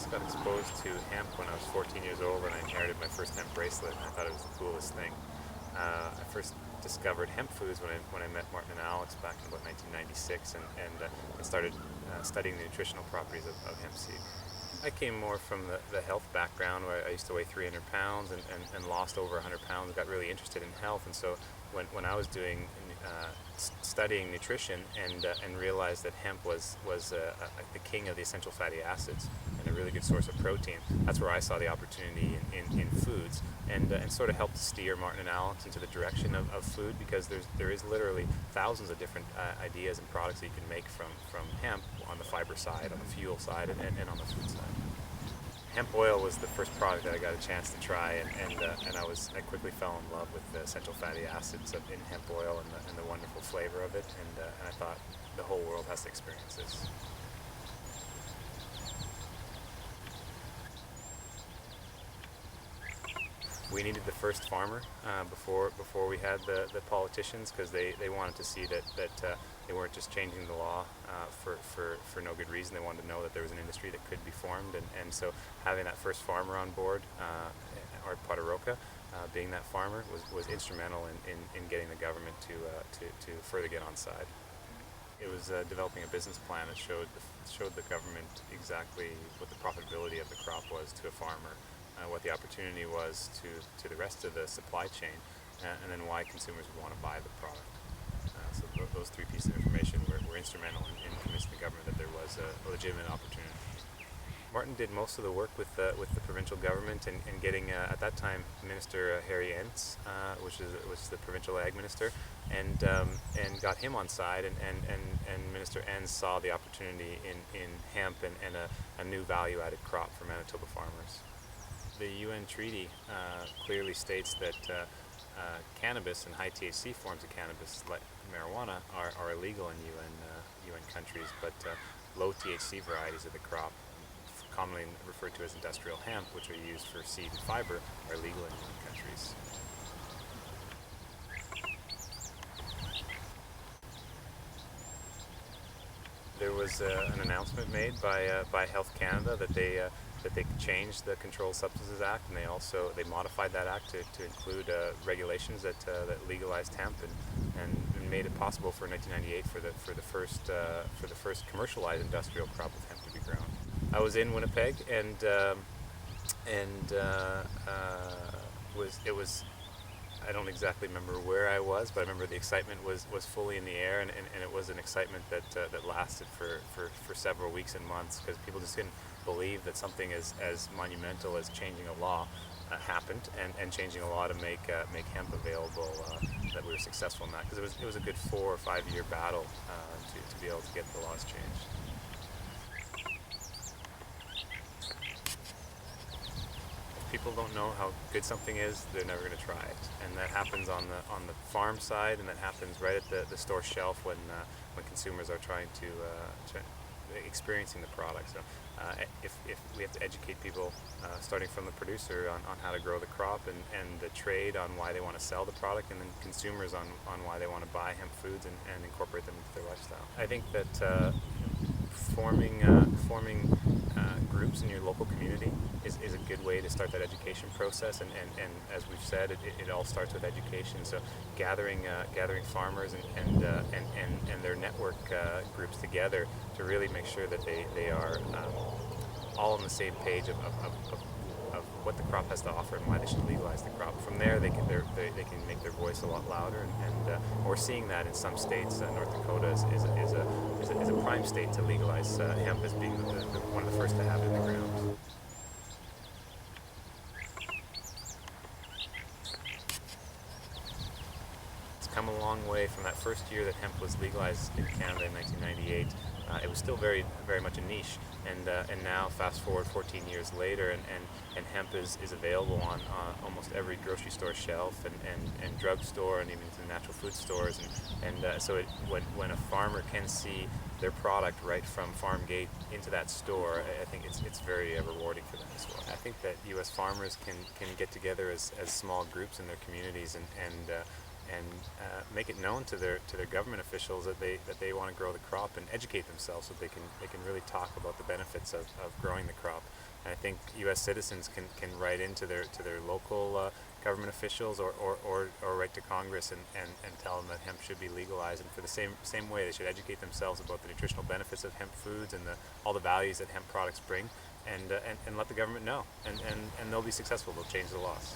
first got exposed to hemp when I was 14 years old and I inherited my first hemp bracelet, and I thought it was the coolest thing. I first discovered hemp foods when I met Martin and Alex back in about 1996 and started studying the nutritional properties of hemp seed. I came more from the health background, where I used to weigh 300 pounds and lost over 100 pounds, got really interested in health. And so when I was doing studying nutrition and realized that hemp was the king of the essential fatty acids and a really good source of protein, that's where I saw the opportunity in foods, and sort of helped steer Martin and Alex into the direction of food, because there is literally thousands of different ideas and products that you can make from hemp on the fiber side, on the fuel side, and on the food side. Hemp oil was the first product that I got a chance to try, and I quickly fell in love with the essential fatty acids in hemp oil and the wonderful flavor of it, and I thought the whole world has to experience this. We needed the first farmer before we had the politicians, because they wanted to see that they weren't just changing the law for no good reason. They wanted to know that there was an industry that could be formed, and so having that first farmer on board, Art Potaroka, being that farmer, was instrumental in getting the government to further get on side. It was developing a business plan that showed the government exactly what the profitability of the crop was to a farmer, what the opportunity was to the rest of the supply chain, and then why consumers would want to buy the product. So those three pieces of information were instrumental in convincing the government that there was a legitimate opportunity. Martin did most of the work with the provincial government and getting, at that time, Minister Harry Entz, which was the provincial ag minister, and got him on side, and Minister Entz saw the opportunity in hemp and a new value-added crop for Manitoba farmers. The UN treaty clearly states that cannabis and high THC forms of cannabis, like marijuana, are illegal in UN countries, but low THC varieties of the crop, commonly referred to as industrial hemp, which are used for seed and fiber, are legal in UN countries. There was an announcement made by Health Canada that they changed the Controlled Substances Act, and they modified that act to include regulations that legalized hemp and made it possible for 1998 for the first commercialized industrial crop of hemp to be grown. I was in Winnipeg, and it was. I don't exactly remember where I was, but I remember the excitement was fully in the air, and it was an excitement that lasted for several weeks and months, because people just didn't believe that something as monumental as changing a law happened, and changing a law to make hemp available, that we were successful in that, because it was a good 4 or 5 year battle to be able to get the laws changed. People don't know how good something is, they're never going to try it, and that happens on the farm side, and that happens right at the store shelf when consumers are trying to experiencing the product. So if we have to educate people, starting from the producer on how to grow the crop, and the trade on why they want to sell the product, and then consumers on why they want to buy hemp foods and incorporate them into their lifestyle. I think that forming groups in your local community is a good way to start that education process, and as we've said, it all starts with education. So gathering farmers and their network groups together to really make sure that they are all on the same page of what the crop has to offer and why they should legalize the crop. From there, they can make their voice a lot louder, and we're seeing that in some states. North Dakota is a prime state to legalize hemp, as being one of the first to have it in the ground. It's come a long way from that first year that hemp was legalized in Canada in 1998. It was still very much a niche, and now fast forward 14 years later, and hemp is available on almost every grocery store shelf and drugstore, and even to the natural food stores, and so when a farmer can see their product right from farm gate into that store, I think it's very rewarding for them as well. I think that U.S. farmers can get together as small groups in their communities and make it known to their government officials that they want to grow the crop, and educate themselves so they can really talk about the benefits of growing the crop. And I think U.S. citizens can write into their local government officials, or write to Congress and tell them that hemp should be legalized. And for the same way, they should educate themselves about the nutritional benefits of hemp foods and all the values that hemp products bring, and let the government know, and they'll be successful. They'll change the laws.